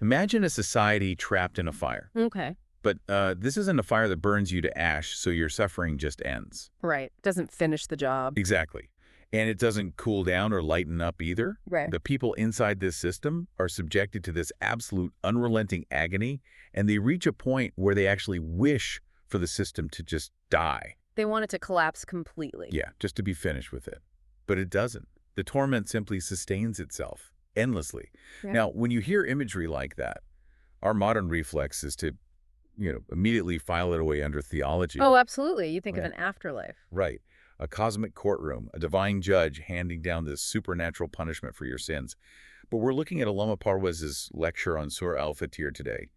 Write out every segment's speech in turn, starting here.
Imagine a society trapped in a fire. Okay. But this isn't a fire that burns you to ash, so your suffering just ends. Right. Doesn't finish the job. Exactly. And it doesn't cool down or lighten up either. Right. The people inside this system are subjected to this absolute unrelenting agony, and they reach a point where they actually wish for the system to just die. They want it to collapse completely. Yeah, just to be finished with it. But it doesn't. The torment simply sustains itself endlessly. Yeah. Now, when you hear imagery like that, our modern reflex is to, immediately file it away under theology. Oh, absolutely. You think of Right. an afterlife. Right. A cosmic courtroom, a divine judge handing down this supernatural punishment for your sins. But we're looking at Allama Parwez's lecture on Surah Fatir today,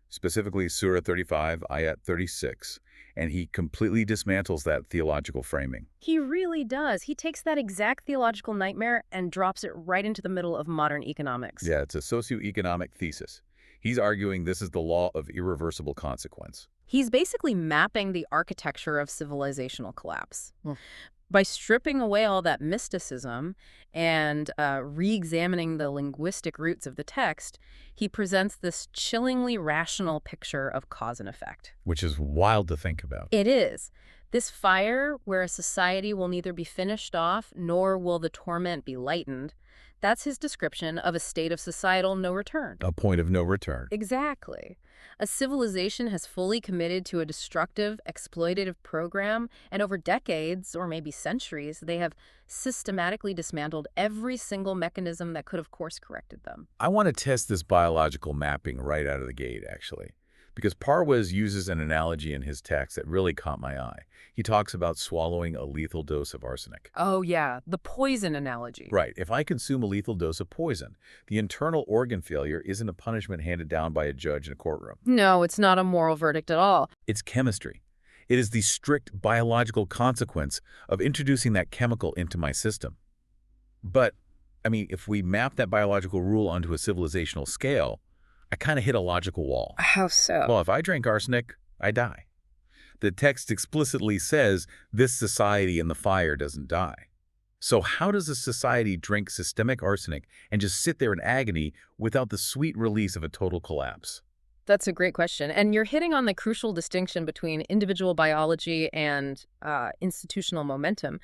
specifically Surah 35, Ayat 36, and he completely dismantles that theological framing. He really does. He takes that exact theological nightmare and drops it right into the middle of modern economics. Yeah, it's a socioeconomic thesis. He's arguing this is the law of irreversible consequence. He's basically mapping the architecture of civilizational collapse. By stripping away all that mysticism and re-examining the linguistic roots of the text, he presents this chillingly rational picture of cause and effect. Which is wild to think about. It is. This fire, where a society will neither be finished off nor will the torment be lightened, that's his description of a state of societal no return. A point of no return. Exactly. A civilization has fully committed to a destructive, exploitative program, and over decades, or maybe centuries, they have systematically dismantled every single mechanism that could have course-corrected them. I want to test this biological mapping right out of the gate, actually, because Parwez uses an analogy in his text that really caught my eye. He talks about swallowing a lethal dose of arsenic. Oh, yeah, the poison analogy. Right. If I consume a lethal dose of poison, the internal organ failure isn't a punishment handed down by a judge in a courtroom. No, it's not a moral verdict at all. It's chemistry. It is the strict biological consequence of introducing that chemical into my system. But, if we map that biological rule onto a civilizational scale, I kind of hit a logical wall. How so? Well, if I drink arsenic, I die. The text explicitly says this society in the fire doesn't die. So how does a society drink systemic arsenic and just sit there in agony without the sweet release of a total collapse? That's a great question. And you're hitting on the crucial distinction between individual biology and institutional momentum.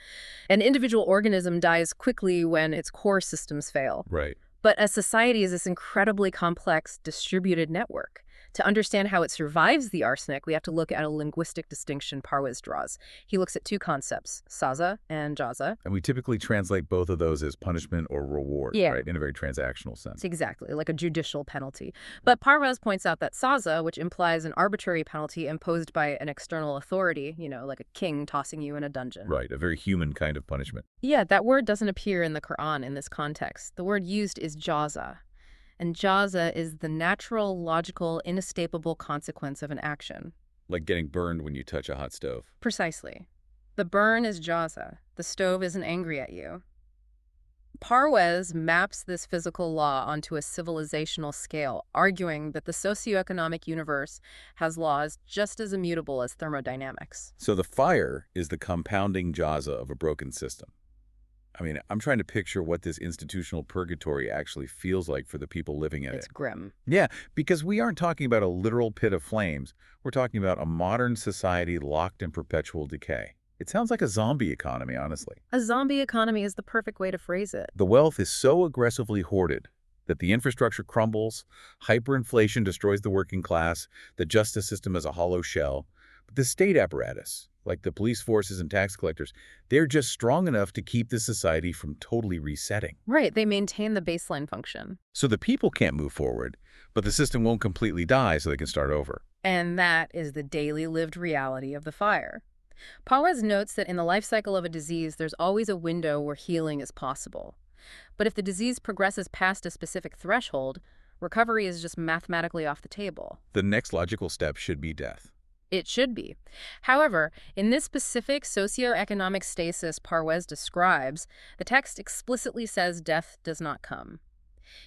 An individual organism dies quickly when its core systems fail. Right. But a society is this incredibly complex, distributed network. To understand how it survives the arsenic, we have to look at a linguistic distinction Parwez draws. He looks at two concepts, saza and jaza. And we typically translate both of those as punishment or reward, Yeah. right, in a very transactional sense. Exactly, like a judicial penalty. But Parwez points out that saza, which implies an arbitrary penalty imposed by an external authority, like a king tossing you in a dungeon. Right, a very human kind of punishment. Yeah, that word doesn't appear in the Quran in this context. The word used is jaza. And jaza is the natural, logical, inescapable consequence of an action. Like getting burned when you touch a hot stove. Precisely. The burn is jaza. The stove isn't angry at you. Parwez maps this physical law onto a civilizational scale, arguing that the socioeconomic universe has laws just as immutable as thermodynamics. So the fire is the compounding jaza of a broken system. I'm trying to picture what this institutional purgatory actually feels like for the people living in It's it. grim. Yeah, because we aren't talking about a literal pit of flames. We're talking about a modern society locked in perpetual decay. It sounds like a zombie economy, honestly. A zombie economy is the perfect way to phrase it. The wealth is so aggressively hoarded that the infrastructure crumbles, hyperinflation destroys the working class, the justice system is a hollow shell. But the state apparatus, like the police forces and tax collectors, they're just strong enough to keep the society from totally resetting. Right, they maintain the baseline function. So the people can't move forward, but the system won't completely die so they can start over. And that is the daily lived reality of the fire. Parwez notes that in the life cycle of a disease, there's always a window where healing is possible. But if the disease progresses past a specific threshold, recovery is just mathematically off the table. The next logical step should be death. It should be. However, in this specific socioeconomic stasis Parwez describes, the text explicitly says death does not come.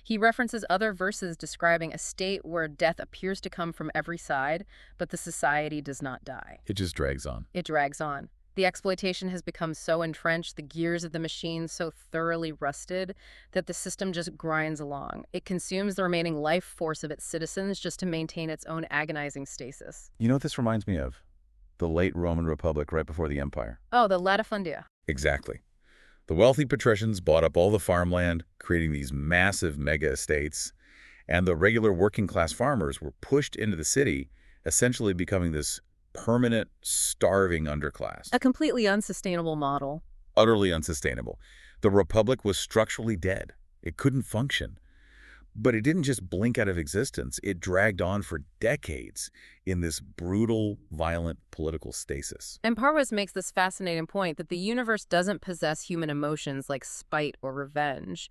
He references other verses describing a state where death appears to come from every side, but the society does not die. It just drags on. It drags on. The exploitation has become so entrenched, the gears of the machine so thoroughly rusted, that the system just grinds along. It consumes the remaining life force of its citizens just to maintain its own agonizing stasis. You know what this reminds me of? The late Roman Republic right before the Empire. Oh, the latifundia. Exactly. The wealthy patricians bought up all the farmland, creating these massive mega estates, and the regular working-class farmers were pushed into the city, essentially becoming this permanent, starving underclass. A completely unsustainable model. Utterly unsustainable. The Republic was structurally dead. It couldn't function. But it didn't just blink out of existence. It dragged on for decades in this brutal, violent political stasis. And Parvez makes this fascinating point that the universe doesn't possess human emotions like spite or revenge.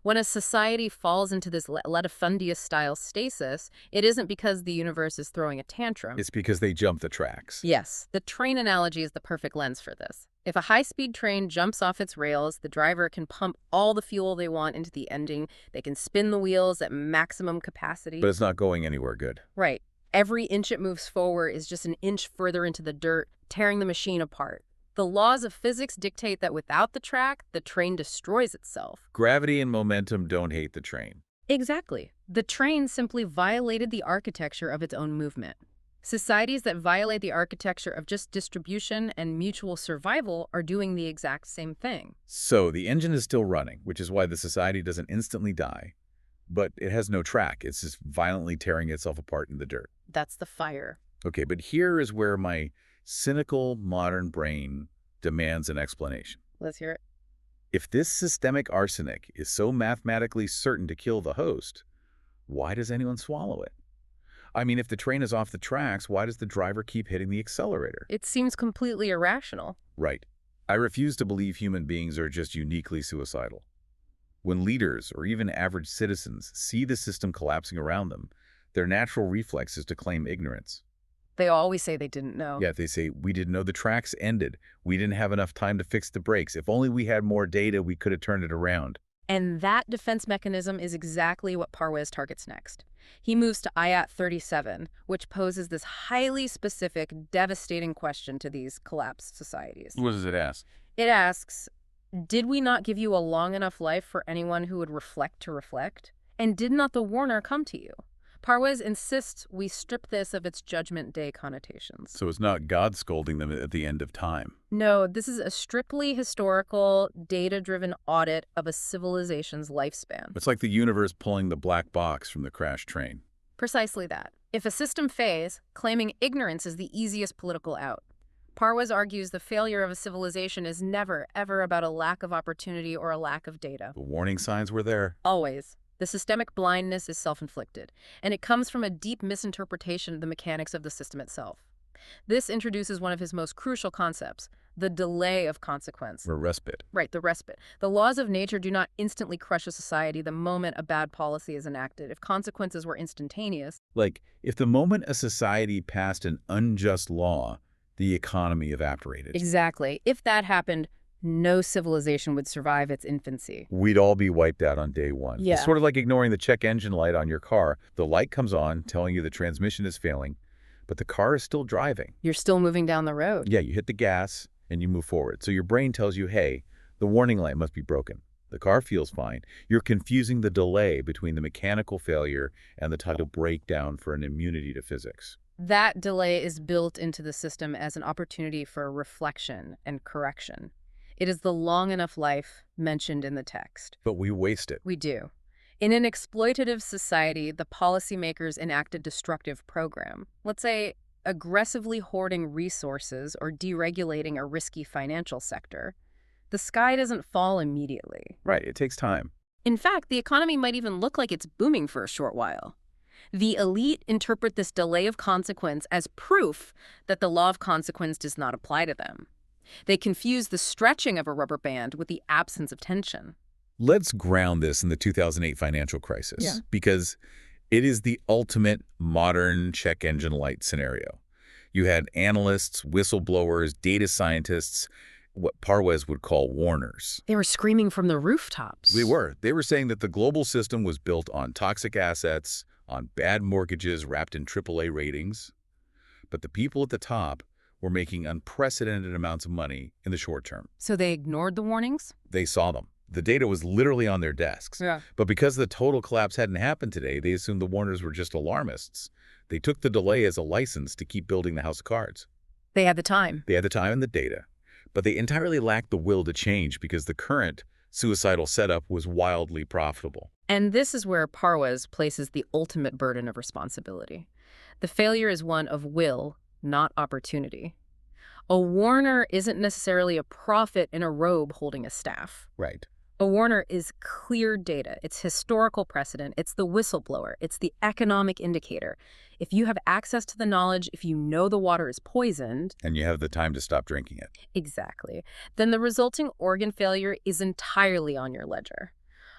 When a society falls into this latifundia-style stasis, it isn't because the universe is throwing a tantrum. It's because they jump the tracks. Yes, the train analogy is the perfect lens for this. If a high-speed train jumps off its rails, the driver can pump all the fuel they want into the engine. They can spin the wheels at maximum capacity. But it's not going anywhere good. Right. Every inch it moves forward is just an inch further into the dirt, tearing the machine apart. The laws of physics dictate that without the track, the train destroys itself. Gravity and momentum don't hate the train. Exactly. The train simply violated the architecture of its own movement. Societies that violate the architecture of just distribution and mutual survival are doing the exact same thing. So the engine is still running, which is why the society doesn't instantly die. But it has no track. It's just violently tearing itself apart in the dirt. That's the fire. Okay, but here is where my cynical modern brain demands an explanation. Let's hear it. If this systemic arsenic is so mathematically certain to kill the host, why does anyone swallow it? I mean, if the train is off the tracks, why does the driver keep hitting the accelerator? It seems completely irrational. Right. I refuse to believe human beings are just uniquely suicidal. When leaders, or even average citizens, see the system collapsing around them, their natural reflex is to claim ignorance. They always say they didn't know. Yeah, they say, we didn't know the tracks ended. We didn't have enough time to fix the brakes. If only we had more data, we could have turned it around. And that defense mechanism is exactly what Parvez targets next. He moves to Ayat 37, which poses this highly specific, devastating question to these collapsed societies. What does it ask? It asks, did we not give you a long enough life for anyone who would reflect to reflect? And did not the warner come to you? Parvez insists we strip this of its Judgment Day connotations. So it's not God scolding them at the end of time. No, this is a strictly historical, data-driven audit of a civilization's lifespan. It's like the universe pulling the black box from the crashed train. Precisely that. If a system fails, claiming ignorance is the easiest political out. Parvez argues the failure of a civilization is never, ever about a lack of opportunity or a lack of data. The warning signs were there. Always. The systemic blindness is self-inflicted, and it comes from a deep misinterpretation of the mechanics of the system itself. This introduces one of his most crucial concepts, the delay of consequence. Or respite. Right, the respite. The laws of nature do not instantly crush a society the moment a bad policy is enacted. If consequences were instantaneous... Like, if the moment a society passed an unjust law, the economy evaporated. Exactly. If that happened, no civilization would survive its infancy. We'd all be wiped out on day one. Yeah. It's sort of like ignoring the check engine light on your car. The light comes on, telling you the transmission is failing, but the car is still driving. You're still moving down the road. Yeah, you hit the gas and you move forward. So your brain tells you, hey, the warning light must be broken. The car feels fine. You're confusing the delay between the mechanical failure and the total breakdown for an immunity to physics. That delay is built into the system as an opportunity for reflection and correction. It is the long enough life mentioned in the text. But we waste it. We do. In an exploitative society, the policymakers enact a destructive program. Let's say aggressively hoarding resources or deregulating a risky financial sector. The sky doesn't fall immediately. Right, it takes time. In fact, the economy might even look like it's booming for a short while. The elite interpret this delay of consequence as proof that the law of consequence does not apply to them. They confuse the stretching of a rubber band with the absence of tension. Let's ground this in the 2008 financial crisis, because it is the ultimate modern check engine light scenario. You had analysts, whistleblowers, data scientists, what Parvez would call warners. They were screaming from the rooftops. They were saying that the global system was built on toxic assets, on bad mortgages wrapped in AAA ratings. But the people at the top were making unprecedented amounts of money in the short term. So they ignored the warnings? They saw them. The data was literally on their desks. Yeah. But because the total collapse hadn't happened today, they assumed the warners were just alarmists. They took the delay as a license to keep building the house of cards. They had the time. They had the time and the data, but they entirely lacked the will to change because the current suicidal setup was wildly profitable. And this is where Parwes places the ultimate burden of responsibility. The failure is one of will, not opportunity. A warner isn't necessarily a prophet in a robe holding a staff. Right. A warner is clear data. It's historical precedent. It's the whistleblower. It's the economic indicator. If you have access to the knowledge, if you know the water is poisoned... And you have the time to stop drinking it. Exactly. Then the resulting organ failure is entirely on your ledger.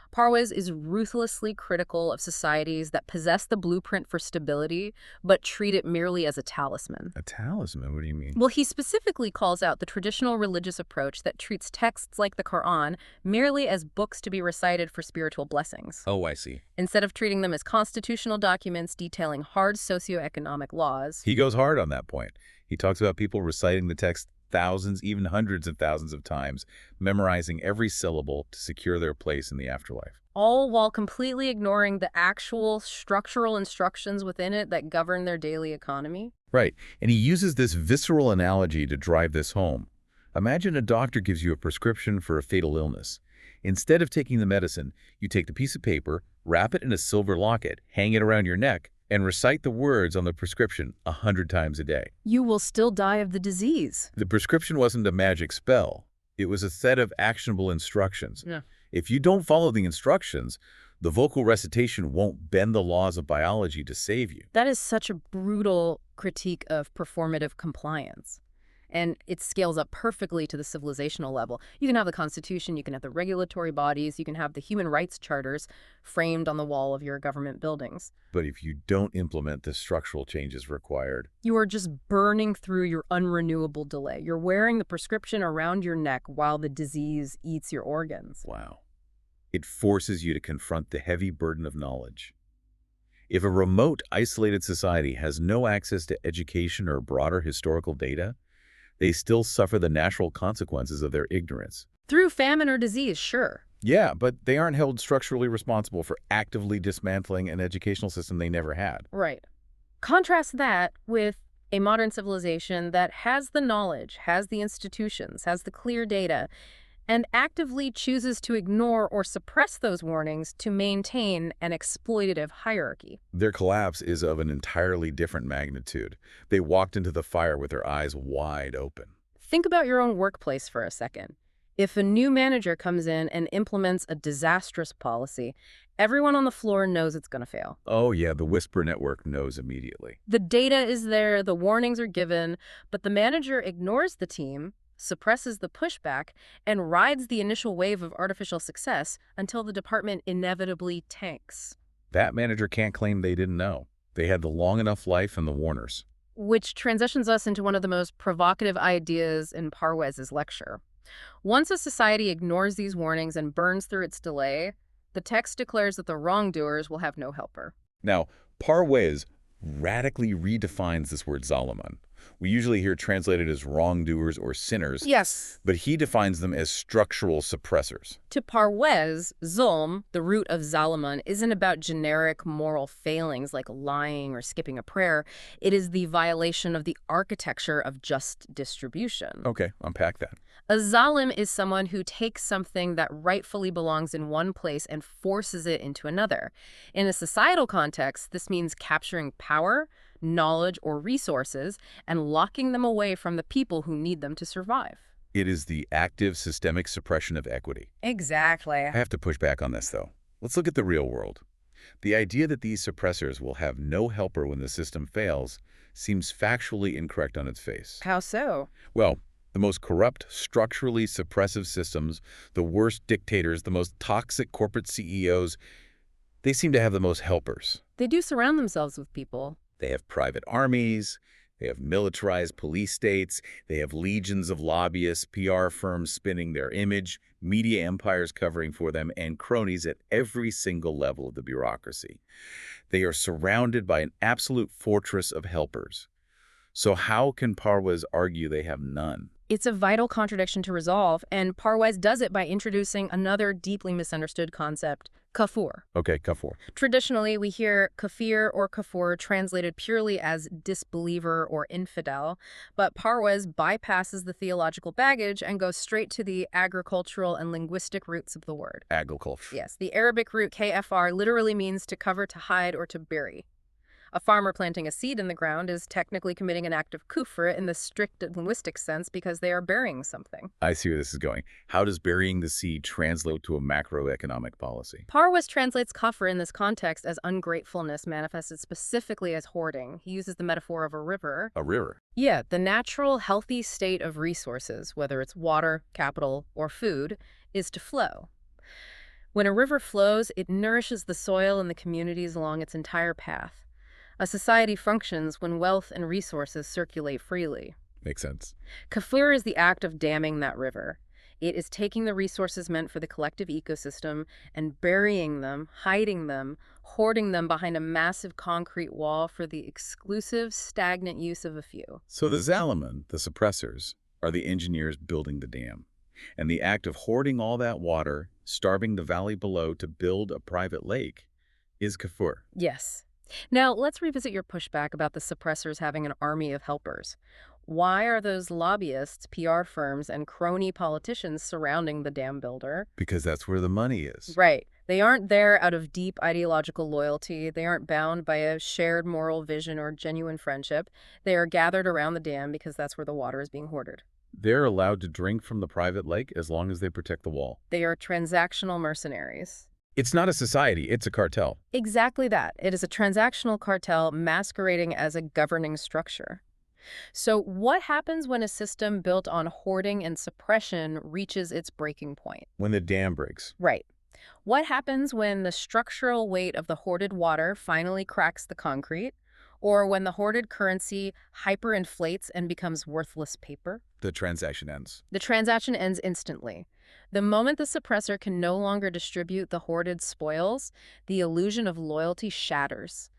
Parwes is ruthlessly critical of societies that possess the blueprint for stability, but treat it merely as a talisman. A talisman? What do you mean? Well, he specifically calls out the traditional religious approach that treats texts like the Quran merely as books to be recited for spiritual blessings, Oh, I see. instead of treating them as constitutional documents detailing hard socioeconomic laws. He goes hard on that point. He talks about people reciting the text thousands, even hundreds of thousands of times, memorizing every syllable to secure their place in the afterlife. All while completely ignoring the actual structural instructions within it that govern their daily economy. Right. And he uses this visceral analogy to drive this home. Imagine a doctor gives you a prescription for a fatal illness. Instead of taking the medicine, you take the piece of paper, wrap it in a silver locket, hang it around your neck, and recite the words on the prescription 100 times a day. You will still die of the disease. The prescription wasn't a magic spell. It was a set of actionable instructions. Yeah. If you don't follow the instructions, the vocal recitation won't bend the laws of biology to save you. That is such a brutal critique of performative compliance. And it scales up perfectly to the civilizational level. You can have the Constitution, you can have the regulatory bodies, you can have the human rights charters framed on the wall of your government buildings. But if you don't implement the structural changes required, You are just burning through your unrenewable delay. You're wearing the prescription around your neck while the disease eats your organs. wow, it forces you to confront the heavy burden of knowledge. If a remote, isolated society has no access to education or broader historical data, they still suffer the natural consequences of their ignorance. Through famine or disease, sure. Yeah, but they aren't held structurally responsible for actively dismantling an educational system they never had. Right. Contrast that with a modern civilization that has the knowledge, has the institutions, has the clear data, and actively chooses to ignore or suppress those warnings to maintain an exploitative hierarchy. Their collapse is of an entirely different magnitude. They walked into the fire with their eyes wide open. Think about your own workplace for a second. If a new manager comes in and implements a disastrous policy, everyone on the floor knows it's going to fail. Oh yeah, the whisper network knows immediately. The data is there, the warnings are given, but the manager ignores the team, suppresses the pushback, and rides the initial wave of artificial success until the department inevitably tanks. That manager can't claim they didn't know. They had the long enough life and the warners. Which transitions us into one of the most provocative ideas in Parwes's lecture. Once a society ignores these warnings and burns through its delay, the text declares that the wrongdoers will have no helper. Now, Parwes radically redefines this word Zaliman. We usually hear translated as wrongdoers or sinners, Yes. but he defines them as structural suppressors. To Parwes, Zulm, the root of Zaliman, isn't about generic moral failings like lying or skipping a prayer. It is the violation of the architecture of just distribution. Okay, unpack that. A zalim is someone who takes something that rightfully belongs in one place and forces it into another. In a societal context, this means capturing power, knowledge, or resources and locking them away from the people who need them to survive. It is the active systemic suppression of equity. Exactly. I have to push back on this, though. Let's look at the real world. The idea that these suppressors will have no helper when the system fails seems factually incorrect on its face. How so? Well, the most corrupt, structurally suppressive systems, the worst dictators, the most toxic corporate CEOs, they seem to have the most helpers. They do surround themselves with people. They have private armies, they have militarized police states, they have legions of lobbyists, PR firms spinning their image, media empires covering for them, and cronies at every single level of the bureaucracy. They are surrounded by an absolute fortress of helpers. So how can Parwes argue they have none? It's a vital contradiction to resolve, and Parwes does it by introducing another deeply misunderstood concept, kafur. Okay, Kafur. Traditionally, we hear kafir or kafur translated purely as disbeliever or infidel, but Parwes bypasses the theological baggage and goes straight to the agricultural and linguistic roots of the word. Agriculture. Yes, the Arabic root kfr literally means to cover, to hide, or to bury. A farmer planting a seed in the ground is technically committing an act of kufr in the strict linguistic sense because they are burying something. I see where this is going. How does burying the seed translate to a macroeconomic policy? Parwes translates kafr in this context as ungratefulness manifested specifically as hoarding. He uses the metaphor of a river. A river. Yeah, the natural, healthy state of resources, whether it's water, capital, or food, is to flow. When a river flows, it nourishes the soil and the communities along its entire path. A society functions when wealth and resources circulate freely. Makes sense. Kafir is the act of damming that river. It is taking the resources meant for the collective ecosystem and burying them, hiding them, hoarding them behind a massive concrete wall for the exclusive, stagnant use of a few. So the Zaliman, the suppressors, are the engineers building the dam. And the act of hoarding all that water, starving the valley below to build a private lake, is kafur. Yes. Now, let's revisit your pushback about the suppressors having an army of helpers. Why are those lobbyists, PR firms, and crony politicians surrounding the dam builder? Because that's where the money is. Right. They aren't there out of deep ideological loyalty. They aren't bound by a shared moral vision or genuine friendship. They are gathered around the dam because that's where the water is being hoarded. They're allowed to drink from the private lake as long as they protect the wall. They are transactional mercenaries. It's not a society, it's a cartel. Exactly that. It is a transactional cartel masquerading as a governing structure. So what happens when a system built on hoarding and suppression reaches its breaking point? When the dam breaks. Right. What happens when the structural weight of the hoarded water finally cracks the concrete? Or when the hoarded currency hyperinflates and becomes worthless paper? The transaction ends. The transaction ends instantly. The moment the suppressor can no longer distribute the hoarded spoils, the illusion of loyalty shatters.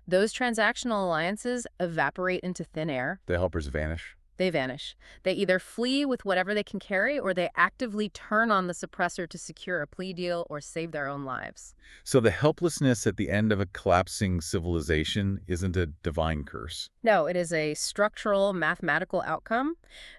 Those transactional alliances evaporate into thin air. The helpers vanish. They vanish. They either flee with whatever they can carry, or they actively turn on the suppressor to secure a plea deal or save their own lives. So the helplessness at the end of a collapsing civilization isn't a divine curse. No, it is a structural, mathematical outcome.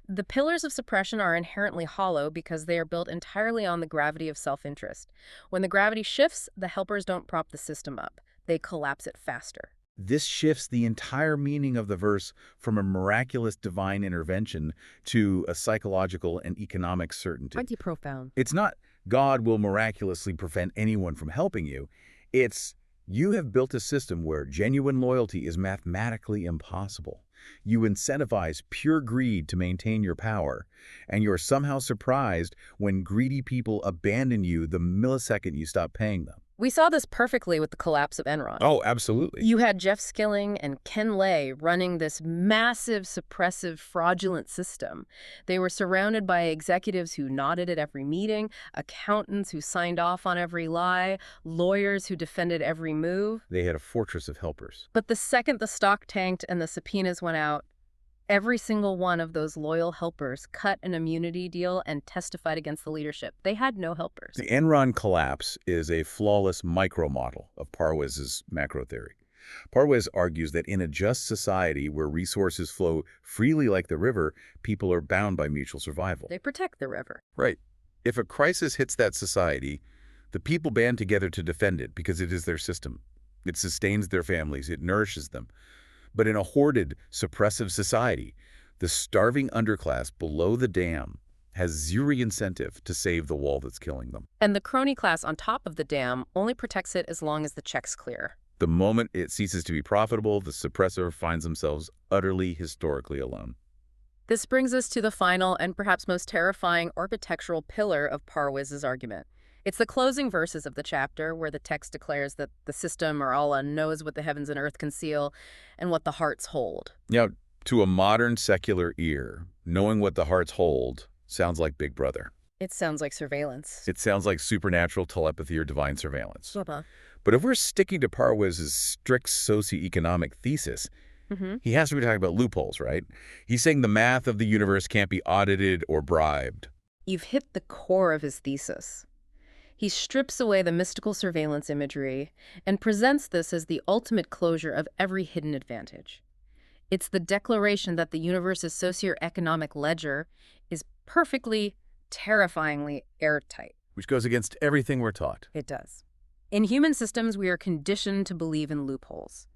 The pillars of suppression are inherently hollow because they are built entirely on the gravity of self-interest. When the gravity shifts, the helpers don't prop the system up. They collapse it faster. This shifts the entire meaning of the verse from a miraculous divine intervention to a psychological and economic certainty. Pretty profound. It's not God will miraculously prevent anyone from helping you. It's you have built a system where genuine loyalty is mathematically impossible. You incentivize pure greed to maintain your power, and you're somehow surprised when greedy people abandon you the millisecond you stop paying them. We saw this perfectly with the collapse of Enron. Oh, absolutely. You had Jeff Skilling and Ken Lay running this massive, suppressive, fraudulent system. They were surrounded by executives who nodded at every meeting, accountants who signed off on every lie, lawyers who defended every move. They had a fortress of helpers. But the second the stock tanked and the subpoenas went out, every single one of those loyal helpers cut an immunity deal and testified against the leadership. They had no helpers. The Enron collapse is a flawless micro-model of Parwes's macro theory. Parwes argues that in a just society where resources flow freely like the river, people are bound by mutual survival. They protect the river. Right. If a crisis hits that society, the people band together to defend it because it is their system. It sustains their families. It nourishes them. But in a hoarded, suppressive society, the starving underclass below the dam has zero incentive to save the wall that's killing them. And the crony class on top of the dam only protects it as long as the check's clear. The moment it ceases to be profitable, the suppressor finds themselves utterly historically alone. This brings us to the final and perhaps most terrifying architectural pillar of Parwes's argument. It's the closing verses of the chapter where the text declares that the system or Allah knows what the heavens and earth conceal and what the hearts hold. Now, to a modern secular ear, knowing what the hearts hold sounds like Big Brother. It sounds like surveillance. It sounds like supernatural telepathy or divine surveillance. Uh-huh. But if we're sticking to Parwes's strict socioeconomic thesis, Hmm. He has to be talking about loopholes, right? He's saying the math of the universe can't be audited or bribed. You've hit the core of his thesis. He strips away the mystical surveillance imagery and presents this as the ultimate closure of every hidden advantage. It's the declaration that the universe's socioeconomic ledger is perfectly, terrifyingly airtight. Which goes against everything we're taught. It does. In human systems, we are conditioned to believe in loopholes.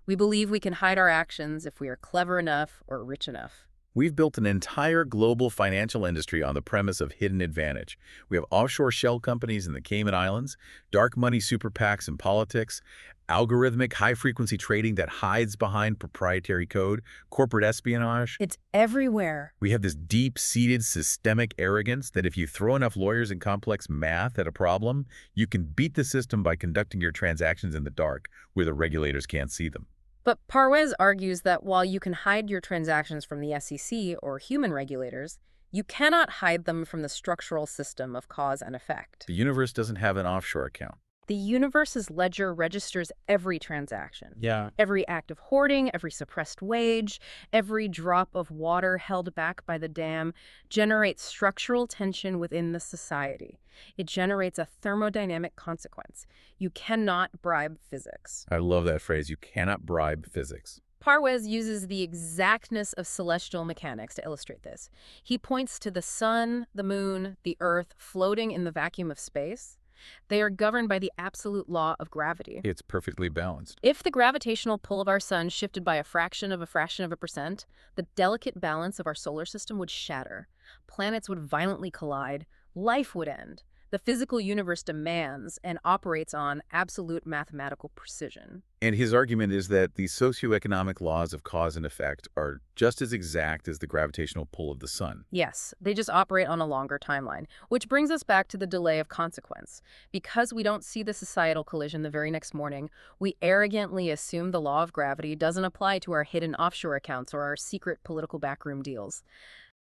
We believe we can hide our actions if we are clever enough or rich enough. We've built an entire global financial industry on the premise of hidden advantage. We have offshore shell companies in the Cayman Islands, dark money super PACs in politics, algorithmic high-frequency trading that hides behind proprietary code, corporate espionage. It's everywhere. We have this deep-seated systemic arrogance that if you throw enough lawyers and complex math at a problem, you can beat the system by conducting your transactions in the dark, where the regulators can't see them. But Parwez argues that while you can hide your transactions from the SEC or human regulators, you cannot hide them from the structural system of cause and effect. The universe doesn't have an offshore account. The universe's ledger registers every transaction. Yeah. Every act of hoarding, every suppressed wage, every drop of water held back by the dam generates structural tension within the society. It generates a thermodynamic consequence. You cannot bribe physics. I love that phrase, you cannot bribe physics. Parwez uses the exactness of celestial mechanics to illustrate this. He points to the sun, the moon, the earth floating in the vacuum of space. They are governed by the absolute law of gravity. It's perfectly balanced. If the gravitational pull of our sun shifted by a fraction of a percent, the delicate balance of our solar system would shatter. Planets would violently collide. Life would end. The physical universe demands and operates on absolute mathematical precision. And his argument is that the socioeconomic laws of cause and effect are just as exact as the gravitational pull of the sun. Yes, they just operate on a longer timeline, which brings us back to the delay of consequence. Because we don't see the societal collision the very next morning, we arrogantly assume the law of gravity doesn't apply to our hidden offshore accounts or our secret political backroom deals.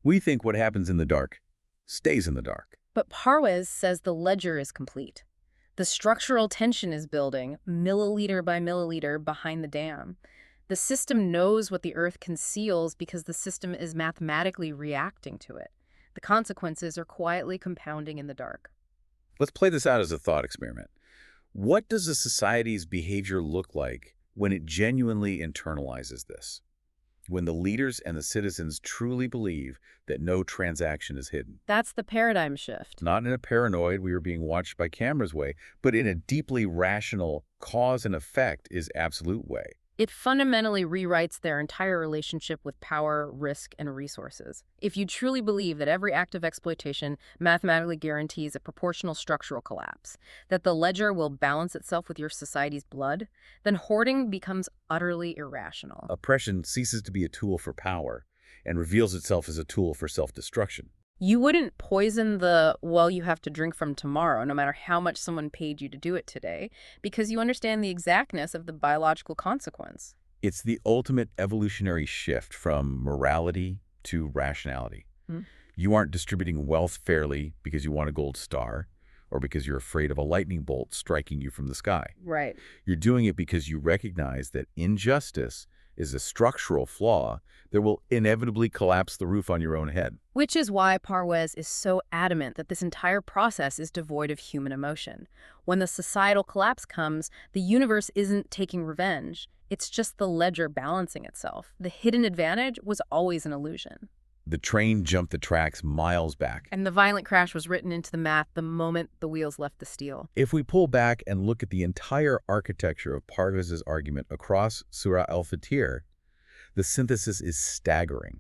We think what happens in the dark stays in the dark. But Parwez says the ledger is complete. The structural tension is building, milliliter by milliliter, behind the dam. The system knows what the Earth conceals because the system is mathematically reacting to it. The consequences are quietly compounding in the dark. Let's play this out as a thought experiment. What does a society's behavior look like when it genuinely internalizes this? When the leaders and the citizens truly believe that no transaction is hidden. That's the paradigm shift. Not in a paranoid, we are being watched by cameras way, but in a deeply rational cause and effect is absolute way. It fundamentally rewrites their entire relationship with power, risk, and resources. If you truly believe that every act of exploitation mathematically guarantees a proportional structural collapse, that the ledger will balance itself with your society's blood, then hoarding becomes utterly irrational. Oppression ceases to be a tool for power and reveals itself as a tool for self-destruction. You wouldn't poison the well you have to drink from tomorrow, no matter how much someone paid you to do it today, because you understand the exactness of the biological consequence. It's the ultimate evolutionary shift from morality to rationality. You aren't distributing wealth fairly because you want a gold star or because you're afraid of a lightning bolt striking you from the sky. Right. You're doing it because you recognize that injustice is a structural flaw that will inevitably collapse the roof on your own head. Which is why Parwez is so adamant that this entire process is devoid of human emotion. When the societal collapse comes, the universe isn't taking revenge. It's just the ledger balancing itself. The hidden advantage was always an illusion. The train jumped the tracks miles back. And the violent crash was written into the math the moment the wheels left the steel. If we pull back and look at the entire architecture of Parvez's argument across Surah Fatir, the synthesis is staggering.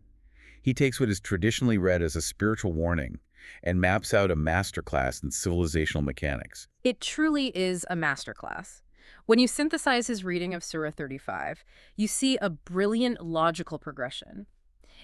He takes what is traditionally read as a spiritual warning and maps out a masterclass in civilizational mechanics. It truly is a masterclass. When you synthesize his reading of Surah 35, you see a brilliant logical progression.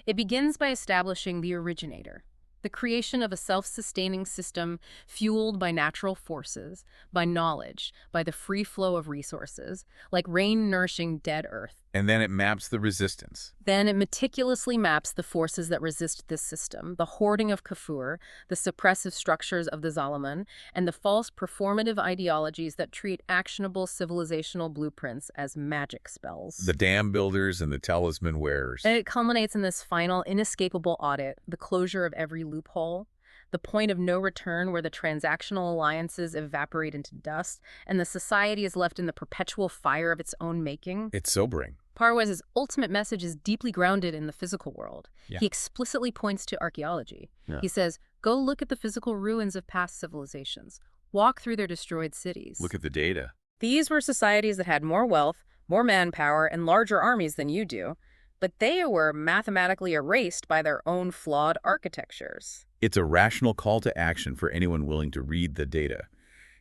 It begins by establishing the originator, the creation of a self-sustaining system fueled by natural forces, by knowledge, by the free flow of resources, like rain nourishing dead earth. And then it maps the resistance. Then it meticulously maps the forces that resist this system, the hoarding of Kafur, the suppressive structures of the Zaliman, and the false performative ideologies that treat actionable civilizational blueprints as magic spells. The dam builders and the talisman wearers. And it culminates in this final, inescapable audit, the closure of every loophole, the point of no return where the transactional alliances evaporate into dust, and the society is left in the perpetual fire of its own making. It's sobering. Parwez's ultimate message is deeply grounded in the physical world. Yeah. He explicitly points to archaeology. Yeah. He says, go look at the physical ruins of past civilizations. Walk through their destroyed cities. Look at the data. These were societies that had more wealth, more manpower, and larger armies than you do, but they were mathematically erased by their own flawed architectures. It's a rational call to action for anyone willing to read the data.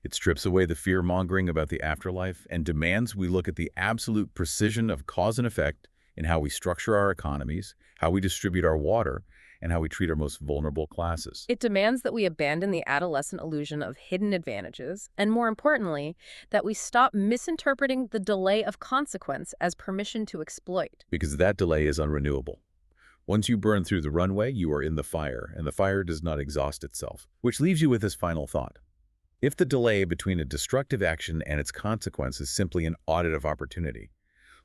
It strips away the fear-mongering about the afterlife and demands we look at the absolute precision of cause and effect in how we structure our economies, how we distribute our water, and how we treat our most vulnerable classes. It demands that we abandon the adolescent illusion of hidden advantages, and more importantly, that we stop misinterpreting the delay of consequence as permission to exploit. Because that delay is unrenewable. Once you burn through the runway, you are in the fire, and the fire does not exhaust itself. Which leaves you with this final thought. If the delay between a destructive action and its consequence is simply an audit of opportunity,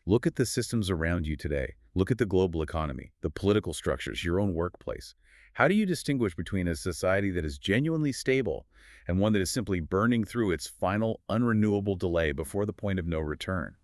look at the systems around you today. Look at the global economy, the political structures, your own workplace. How do you distinguish between a society that is genuinely stable and one that is simply burning through its final unrenewable delay before the point of no return?